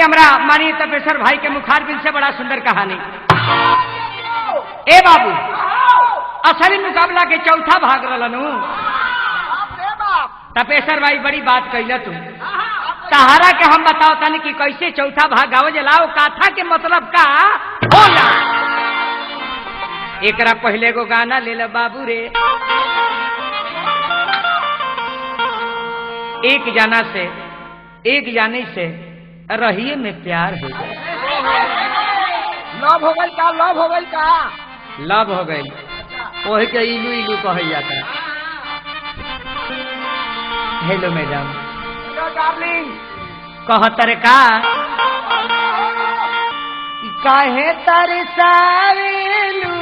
कि हमरा मानिए तपेश्वर भाई के मुखारबिन से बड़ा सुंदर कहानी। ए बाबू असली मुकाबला के चौथा भाग रहनु। तपेश्वर भाई बड़ी बात कहला तू। सहारा के हम बताओ तनी कि कैसे चौथा भाग गाओ जलाओ कथा के मतलब का होला। एकरा पहले को गाना ले लो बाबू रे। एक जाने से रहिए में प्यार हो गए। लव हो गई का? लव हो गई का? लव हो गई वही के इलू इलू कहा जाता है। Hello madam. Hello darling. कहतर का काहे तरसावेलू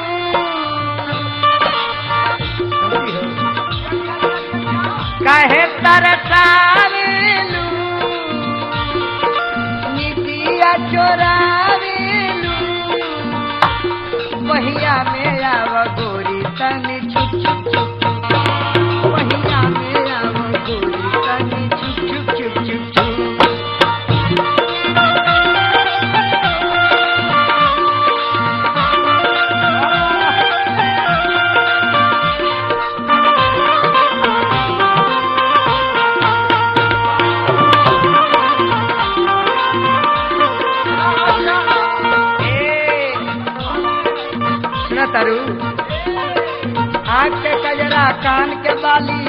काहे तरसावेलू निदिया चोरावेलू पहिया में आव गोरी तनी छुप छुप छुप पहिया में आव गोरी तनी छुप छुप छुप छुप छुप। तारू आँख के कजरा कान के बाली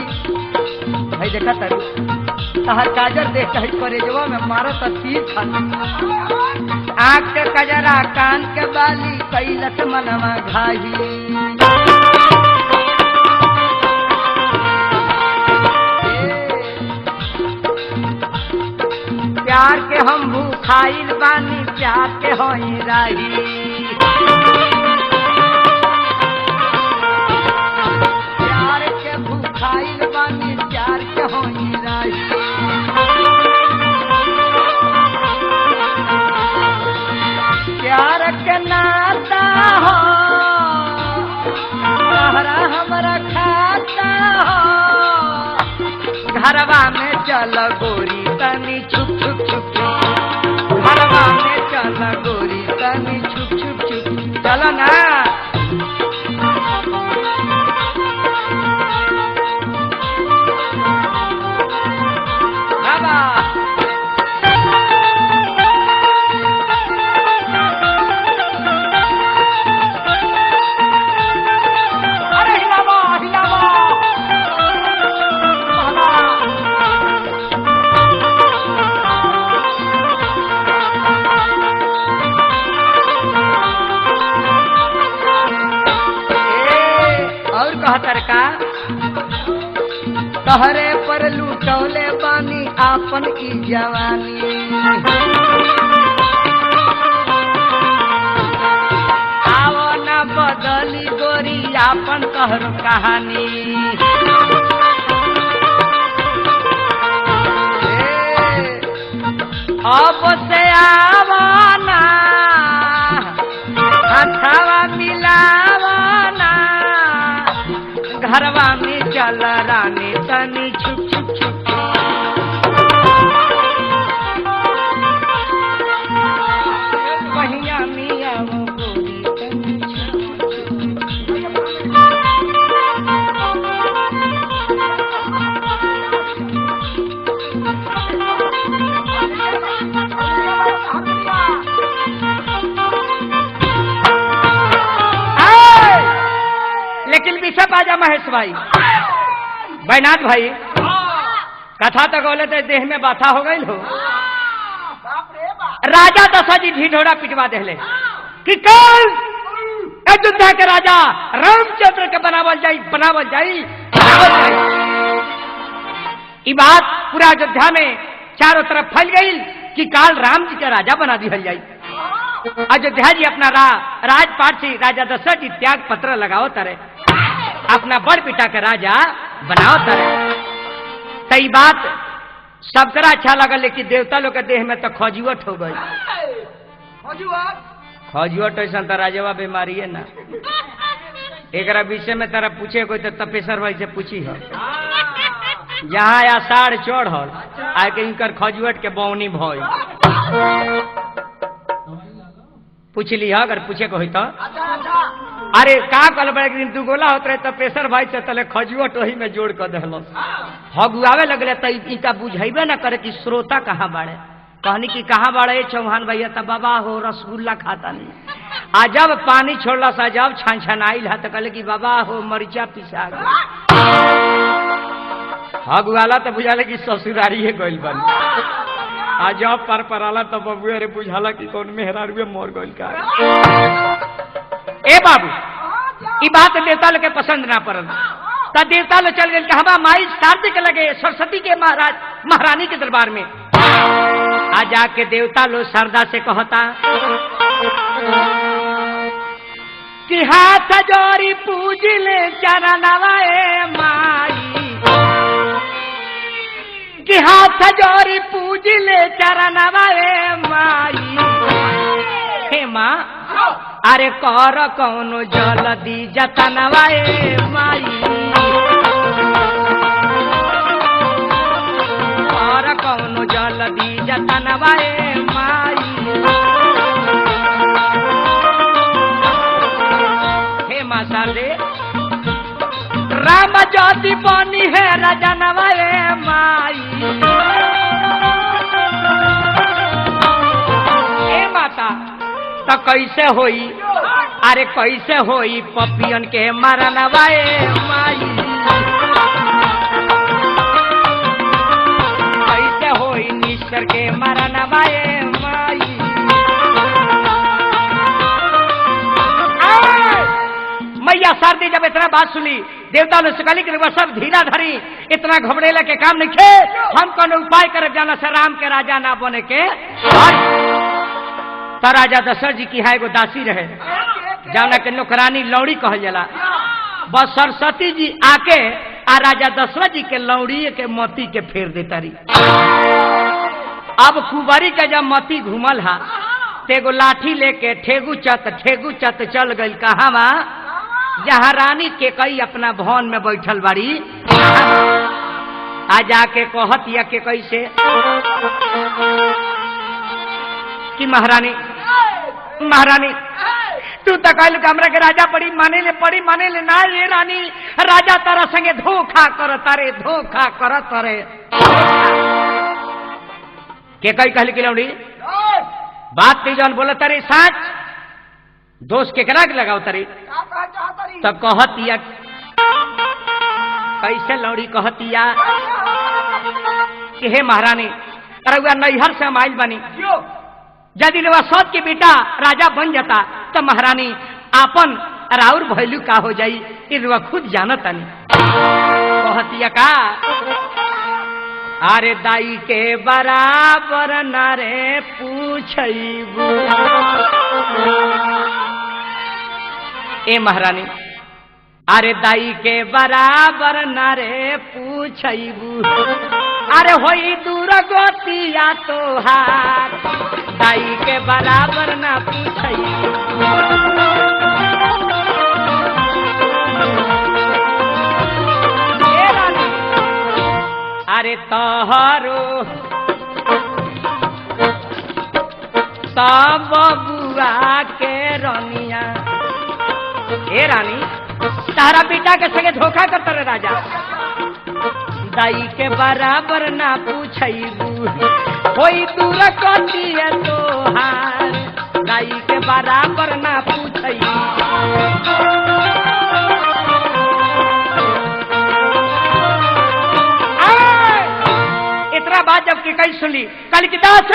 भाई देखा तारू तहर काजर देख करेजवा में मारत तीर खाती। आँख के कजरा कान के बाली कैलस मनवा घाही प्यार के हम भूखाइल बानी प्यार के होई राही खाइल बानी प्यार के होई राही प्यार के नाता हो तहरा हमरा खाता हो घरवा में चल गोरी तनी छुप छुप छुप छुप घरवा में चल गोरी तनी छुप छुप छुप चल ना। तहरे पर लूटौले बानी आपन की जवानी आओ न बदली गोरी आपन कहर कहानी अब से आवना हथवा मिलावना घरवा में चल रानी तनी छुप छुप छुप पहिया मिया वो गोरी तनी छुप लेकिन विषय बाजा महेश भाई बैनाथ भाई कथा तो बोले थे देह में बाथा हो गई हो। राजा दशरथ जी ढोड़ा पिटवा देले कि कल अयोध्या के राजा रामचंद्र के बनावल जाई। ये बात पूरा अयोध्या में चारों तरफ फैल गई कि काल राम जी के राजा बना दिहल जाई। अयोध्या जी अपना राजपाट से राजा दशरथ जी त्याग पत्र लगाओ तरे अपना बड़ पिता के राजा बनाओ तरे। तई बात सबकरा अच्छा लगा लेकिन देवता लोग के देह में तो खजुवट हो गई। खजुवट ऐसा तो राजवा बीमारी है ना। एक विषय में तारा पूछे कोई तो तपेश्वर भाई से पूछी हो। जहाँ आषाढ़ चढ़ल आके इनकर खजुवट के बौनी भई पूछ लिया अगर पूछे को तो अच्छा अच्छा अरे का कल बड़े दिन तू गोला होत रहे तो प्रेशर भाई से तले खजुआ टोही में जोड़ कर दहलो हगुआवे लगले तो इनका बुझेबे ना करे कि श्रोता कहाँ बाड़े कहनी कि कहाँ बाड़े चौहान भैया तब बाबा हो रसगुल्ला खाता नहीं आ जब पानी छोड़ला सा जब छान छनाइल है तो कहले कि बाबा हो मरीचा पिसा गया हगुआला तो बुझाले कि ससुरारी है गइल बन आ जब पर पराला तो बबुए रे बुझाला कि कौन मेहरारुए मोर गइल का ए बाबू ई बात देवता लोग के पसंद ना पड़ल तो देवता लोग चल गए कहवा माई शारदी के लगे सरस्वती के महाराज महारानी के दरबार में आ जाके देवता लोग शारदा से कहता कि हाथ जोड़ी पूज ले चरणवा ए माई कि हाथ जोड़ी पूज ले चरणवा ए माई हे माँ अरे कर कौनो जल्दी जतनवा ए माई कर कौनो जल्दी जतनवा ए माई हे माँ शारदे राम ज्योति बनी है रजनवा ए माई ए माता तो कैसे होई अरे कैसे होई पपियन के मरनवा ए माई कैसे होई निश्चर के मरनवा ए माई मैया शारदी जब इतना बात सुनी देवता ने सकली के सब धीरा धरी इतना घबरेला के काम नहीं खे हम कौन उपाय करे जाना से राम के राजा ना बने के तो राजा दशरथ जी की है एगो दासी रहे जाना के नौकरानी लौड़ी कहल जाला बस सरस्वती जी आके आ राजा दशरथ जी के लौड़ी के मोती के फेर देता रही अब कुबरी के जब मोती घूमल हा तेगो लाठी लेके ठेगू चत चल गई कहावा जहाँ रानी के कई अपना भवन में बैठल बाड़ी आ जाके कहत या के कैसे कि महारानी महारानी तू तो कहल हमरा के राजा पड़ी माने ले ना ये रानी राजा तारा संगे धोखा कर तारे के कई कहल कि लौड़ी बात ती जौन बोला तारे साच दोष के करा के लगाओ तारी तब कहतिया कैसे लौड़ी कहतिया कि हे महारानी रउआ नैहर से हम आइल बनी यदि रउआ सौत के बेटा राजा बन जाता तो महारानी आपन राउर भैलू का हो जाई ये रउआ खुद जानत नहीं कहतिया का अरे दाई के बराबर नारे पूछबू ए महारानी अरे दाई के बराबर नारे पूछबू अरे होई दूर गोतिया तोहार दाई के बराबर ना पूछबू अरे तोहरो सब बुआ के रनिया ए रानी तारा बेटा के संगे धोखा करता रे राजा दाई के बराबर ना पूछबू होई दूर कतिया तोहार दाई के बराबर ना पूछबू इतना बात जब की कई सुनी कल की दास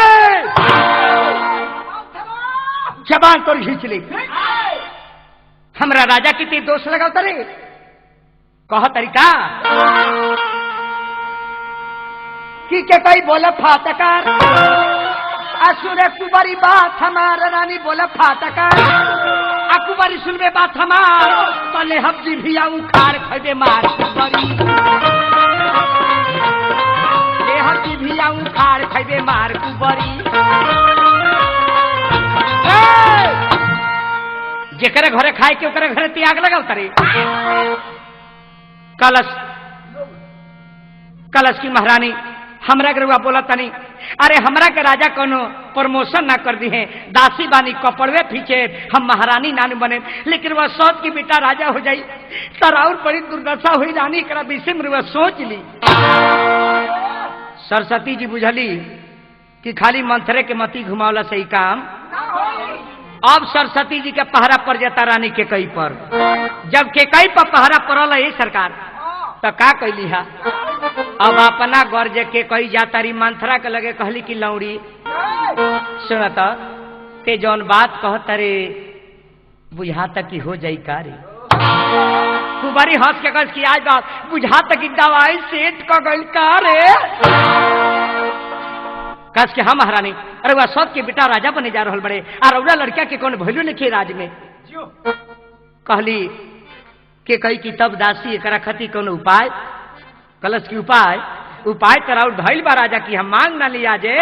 जबान तो खींच ली हमरा राजा की ती दोष लगाओ तरे कह तरीका की के कई बोले फाटकार असुरे कुबरी बात हमार रानी बोले फाटकार अकुबरी सुनबे बात हमार तले हब्जी भी आऊं खाड़ खबे मार कुबरी ले हब्जी भी आऊं खाड़ खबे मार कुबरी जेकरे घरे खाए के ओकरे घरे त्याग लगाओ तारे कलश की महारानी हमरा के रुआ बोला तनी, अरे हमरा के राजा कोनो प्रमोशन ना कर दी है, दासी बानी कपड़वे फीचे, हम महारानी नानू बने, लेकिन वह सोच की बेटा राजा हो जाई तर और बड़ी दुर्दशा हुई रानी करा विषय में रुआ सोच ली। सरस्वती जी बुझली कि खाली मंथरे के मती घुमावला से ही काम। अब सरस्वती जी के पहरा पड़ जाता रानी के कई पर, जब के कई पर पहरा पड़ल है सरकार तो का कैली है, अब अपना गर्ज के कई जाता रही मंथरा के लगे कहली कि लौड़ी सुनत ते जौन बात कहत रे बुझा तक की हो जाई का रे, कुबारी हंस के कस की आज बात बुझा तक की दवाई सेट क गइल का रे, कस के हम महारानी अरे वह सब के बेटा राजा बने जा रहल बड़े और औरा लड़का के कौन वैल्यू लिखे राज में। कहली के कई की तब दासी एकरा खती कौन उपाय, कलश की उपाय तरा धैल बा राजा की हम मांग ना लिया जे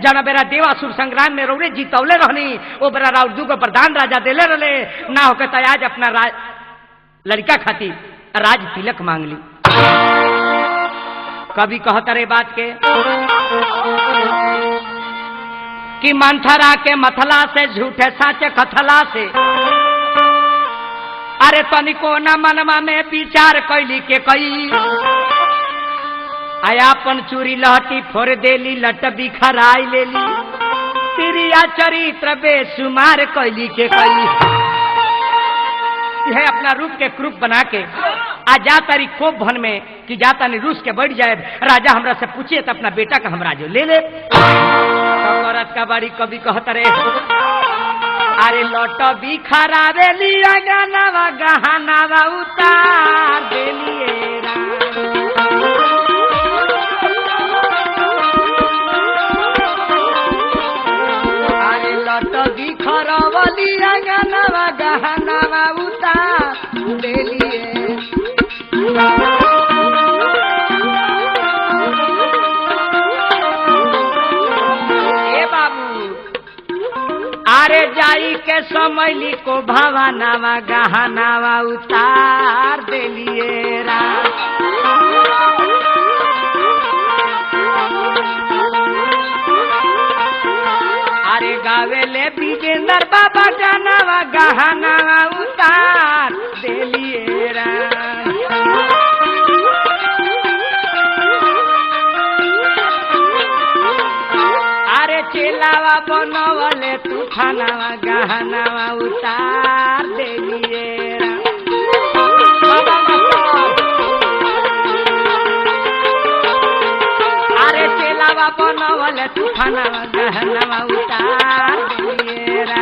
जना बेरा देवासुर संग्राम में रौरे जीतौले रहनी ओ बेरा राउर दुगो प्रधान राजा देले रहे ना होके तो आज अपना लड़का खाती राज तिलक मांग ली। कभी कहता रे बात के कि मंथरा के मथला से झूठे साचे कथला से, अरे तनिको न मनवा में विचार कैली के कई आयापन चूरी लहटी फोड़ देली लट बिखराई लेली, तिरिया चरित्र बेसुमार कैली के कई है अपना रूप के क्रूप बना के आ जा तारी कोप भन में कि जा तानी रूस के बढ़ जाए राजा हमरा से पूछिए तो अपना बेटा का हमरा जो ले औरत का बड़ी कभी कहता रे अरे लौट बिखरावे लिया गानावा गहनावा उतार देलिए अरे लौट बिखरावा लिया गानावा गहनावा उतार देलिए अरे जाई के समैली को भवानावा गहनावा उतार देलिए रा, अरे गावेले विजेंद्र बाबा गानावा गहनावा उतार देलिए रा, अरे चेलावा बनवले तू खानावा गहनावा उतार देलिए रा, अरे चेलावा बनवले तू खानावा गहनावा उतार देलिए रा।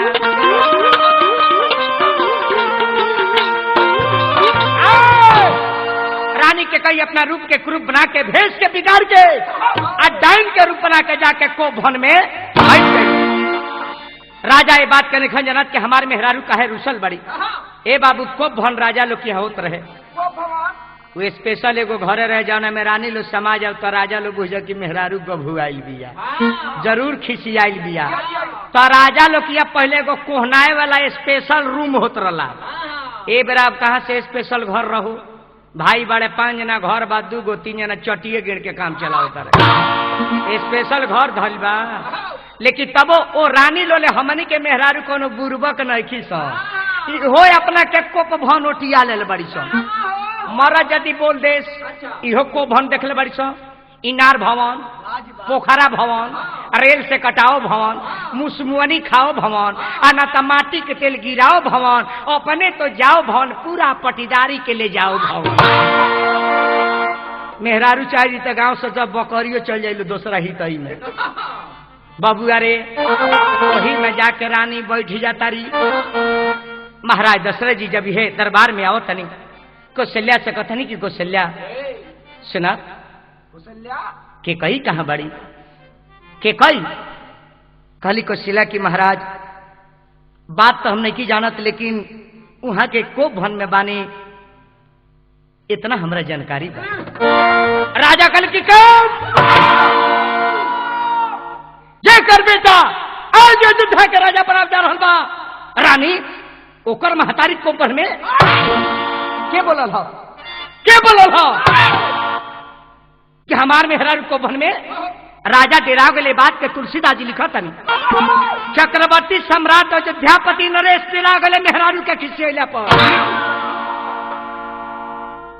रानी के कई अपना रूप के क्रूप बना के भेष के बिगाड़ के डाइन के रूप बना के जाके को भवन में बैठ गई। राजा ये बात करने खन जनत के हमारे मेहरारू का है रुसल बड़ी ए बाबू को भवन राजा लोग की होत रहे वो स्पेशल एगो घरे रह जाना में रानी लोग समाज अब तो राजा लोग बुझ की मेहरारू गभू आयल बिया जरूर खिसियाल बिया तो राजा लोग किया पहले एगो कोहनाए वाला स्पेशल रूम होत रहा ए बेरा अब कहाँ से स्पेशल घर रहो भाई बड़े 5 जना घर बा 2 गो 3 जना चटिए गिर के काम चलावता रहे स्पेशल घर धल बा लेकिन तबो ओ रानी लोले हमनी के मेहरारू कोनो बुरबक नहीं सो हो अपना के कोप भवन ओटिया ले बड़ी सो मरा यदि बोल देश इहो को भवन देखले बड़ी सो इनार भवन पोखरा भवन रेल से कटाओ भवन मुसमुअनी खाओ भवन आना टमाटी के तेल गिराओ भवन अपने तो जाओ भवन पूरा पटीदारी के ले जाओ भवन मेहरारू चाहिए तो गांव से जब बकरियो चल जाइलो दूसरा ही तई में बाबू अरे वही में जाके रानी बैठ जाता रही महाराज दशरथ जी जब ये दरबार में आओ तनी कौशल्या से कथनी की कौशल्या सुना के कई कहाँ बड़ी के कई कहली कौशल्या की महाराज बात तो हम नहीं की जानत लेकिन वहां के को भवन में बानी इतना हमरा जानकारी बा राजा कल की कौन जय कर बेटा आज अयोध्या के राजा बना जा रहल बा रानी ओकर महतारी कोपर में के बोलल हो कि हमार मेहरारू को बन में राजा डेरा गले बात के तुलसीदास जी लिखा तनी चक्रवर्ती सम्राट अयोध्यापति नरेश डेरा गले मेहरारू के खिसियला पर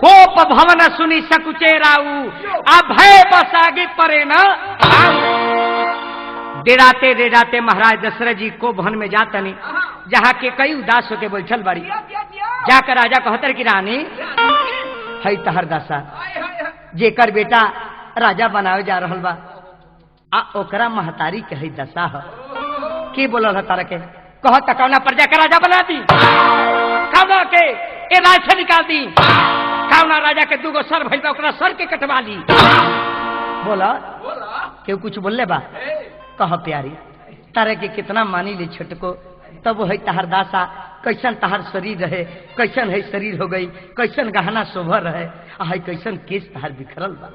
कोप भवन सुनी सकुचे राऊ अभय बसागी परे न डेराते डेराते महाराज दशरथ जी को भवन में जातनी जहाँ के कई उदास होके बैठल बाड़ी जाकर राजा कहतर की रानी है तहर दशा जेकर बेटा राजा बनावे जा रहल बा आ ओकरा महतारी के है दशा है की बोलल है तारा के कह तकौना पर जाकर राजा बना दी कौना के ए राज से निकाल दी कौना राजा के दूगो सर भइल बा ओकरा सर के कटवा ली बोला केहू कुछ बोलले बा कह प्यारी तारे के कितना मानी ले छटको तब है तहर दासा कैसन तहर शरीर रहे कैसन है शरीर हो गई कैसन गहना शोभर रहे है कैसन केस तहर बिखरल बा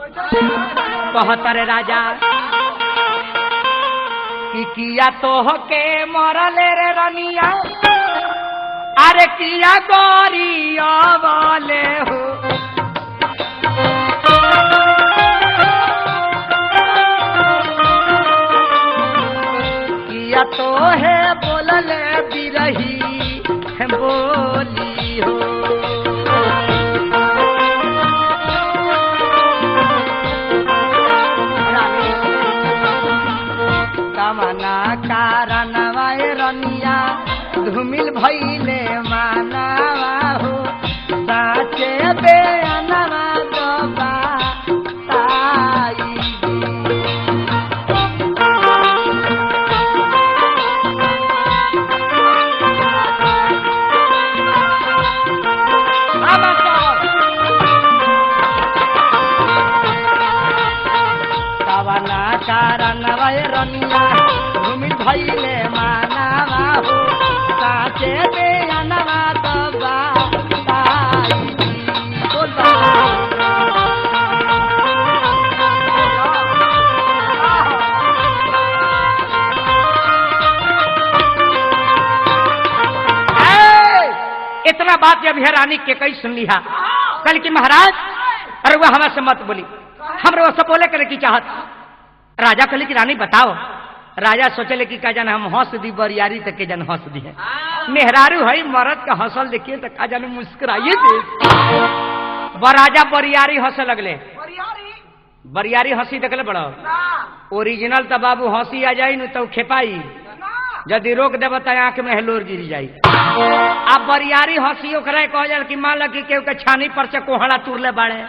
कह तारे राजा कि किया तो के मरले रे रनिया अरे किया गोरिया वाले हो किया तो है बोलले बिरही बोली हो कामना कारण वाय रनिया धूमिल भइले मानवा हो साचे बेअनवा दबा ताई कावना कारण वाय रनिया धूमिल भइले मानवा हो साचे बेअनवा दबा ताई इतना बात जब है रानी के कई सुन लिया कल की महाराज अरे वह हमारे से मत बोली हम वो सब बोले करे की चाहत राजा कल की रानी बताओ राजा सोचले कि का जन हम हंस दी बरियारी तक के जन हंस दी है मेहरारू है मरद का हंसल देखिए तो का जन मुस्कुराइए दे राजा बरियारी हंसे लगले बरियारी हंसी देखले बड़ा ओरिजिनल तो बाबू हंसी आ जाई न तो खेपाई यदि रोक देव तो आंख में हेलोर गिर जाई अब बरियारी हंसी ओकरा कह जाल कि मान लो कि केहू के छानी पर से कोहड़ा तुरले बाड़े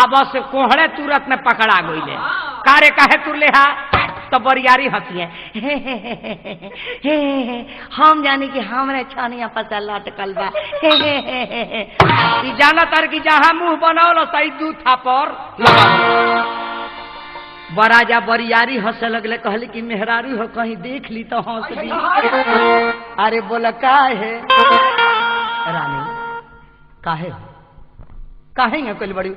अब बस कोहड़े तुरंत में पकड़ा गईले कारे काहे तुरले हा तो बरियारी हंसी है हम जानी कि हमरे छानिया पर लटकल बा जाना तर कि जहां मुंह बनाओ सही दू थापर बराजा बरियारी हंसे लगले कहले कि मेहरारू हो कहीं देख ली तो हंस दी अरे बोला का है रानी काहे काहे है कोई बड़ी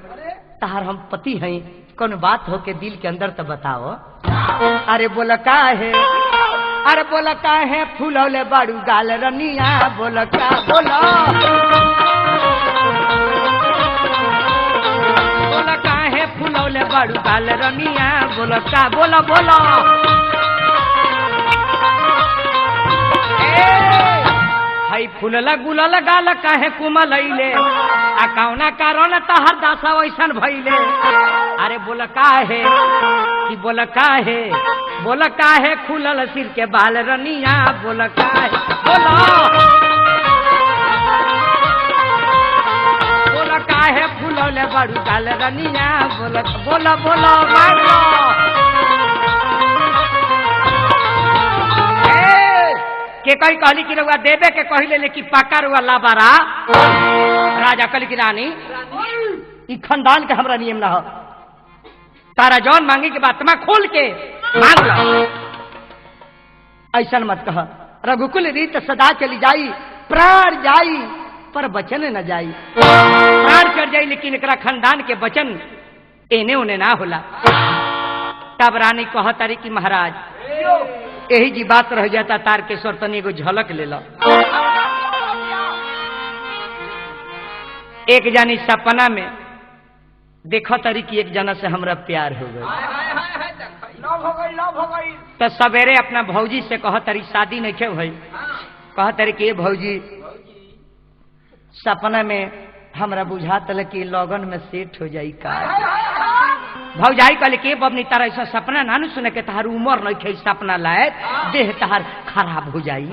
तार हम पति हैं कौन बात हो के दिल के अंदर तो बताओ अरे बोला का है अरे बोला का है फूलौले बाड़ू गाल रनिया बोला का बोला बोला का है फूलौले बाड़ू गाल रनिया बोला का बोला बोला हई फूलला गुलला गाल काहे कुमल अइले आ कौना कारण तहर दासा वैसन भइले अरे बोला का है कि बोला का है बोला का है खुलल सिर के बाल रनिया बोला का है बोला बोला का है फूलौले बाड़ू गाल रनिया बोला बोला बोला मारो के कई कहली कि रउआ देवे के कहले लेकिन पाका रुआ लाबारा राजा कल की रानी ई खानदान के हमरा नियम ना हो तारा जौन मांगे के बाद तुम्हें खोल के मांग लो ऐसा मत कह रघुकुल रीत सदा चली जाई प्राण जाई पर बचन न जाई प्राण चढ़ जाई लेकिन एकरा खानदान के बचन एने उने ना होला तब रानी कह तारी की महाराज यही जी बात रह जाता तार के स्वर तनी को झलक ले लो एक जानी सपना में देखो तरी की एक जना से हमरा प्यार हो गई। लव हो गई, लव हो गई। तो सवेरे अपना भौजी से कह तरी शादी नहीं क्यों भाई, कह तरी कि भौजी सपना में हमरा बुझा तल कि लगन में सेट हो जाई का। भौजाई कहले के बबनी तारा ऐसा सपना ना सुने के तहार उम्र नहीं खे सपना लायक, देह तहार खराब हो जाई।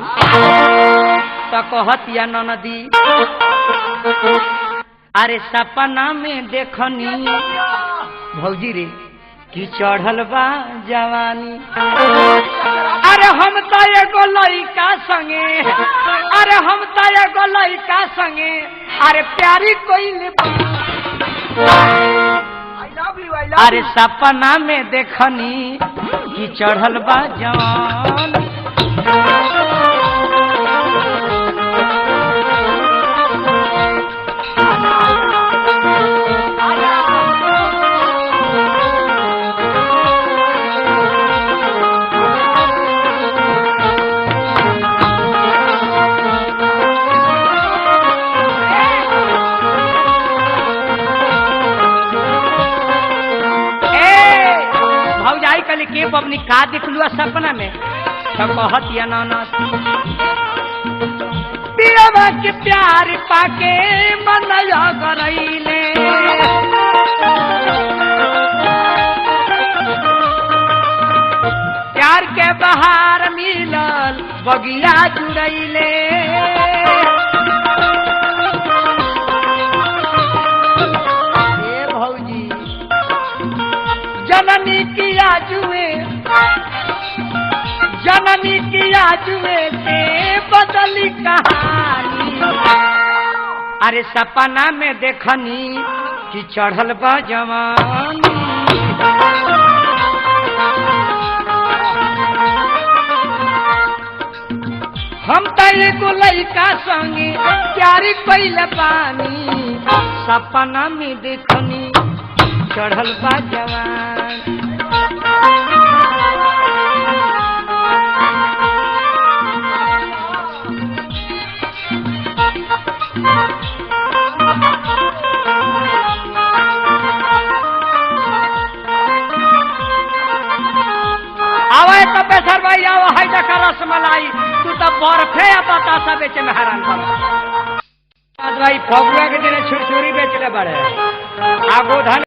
तो कहत या ननदी अरे सपना में देखनी भौजी रे कि चढ़ल बा जवानी, अरे हम तो एगो लइका संगे, अरे हम तो एगो लइका संगे, अरे प्यारी कोई अरे सपना में देखनी कि चढ़ल बा जवान। के बबनी का देखलू सपना में, तो कहत या ननद पियवा के प्यार पाके मनया करैले, प्यार के बहार मिलल बगिया जुड़ैले। भौजी जननी किया जुए, जननी किया जुए से बदली कहानी, अरे सपना में देखनी कि चढ़ल बा जवानी। हम तो एगो लइका संगे प्यारी कइले पानी, सपना में देखनी चढ़ल बा जवान। आवे तो बेसर भाई आओ हाई देखा रसमलाई, तू तो बर्फे बतासा बेचे में हैरान भाई फगुआ के दिन छुरछुरी बेचले बड़े आगो धन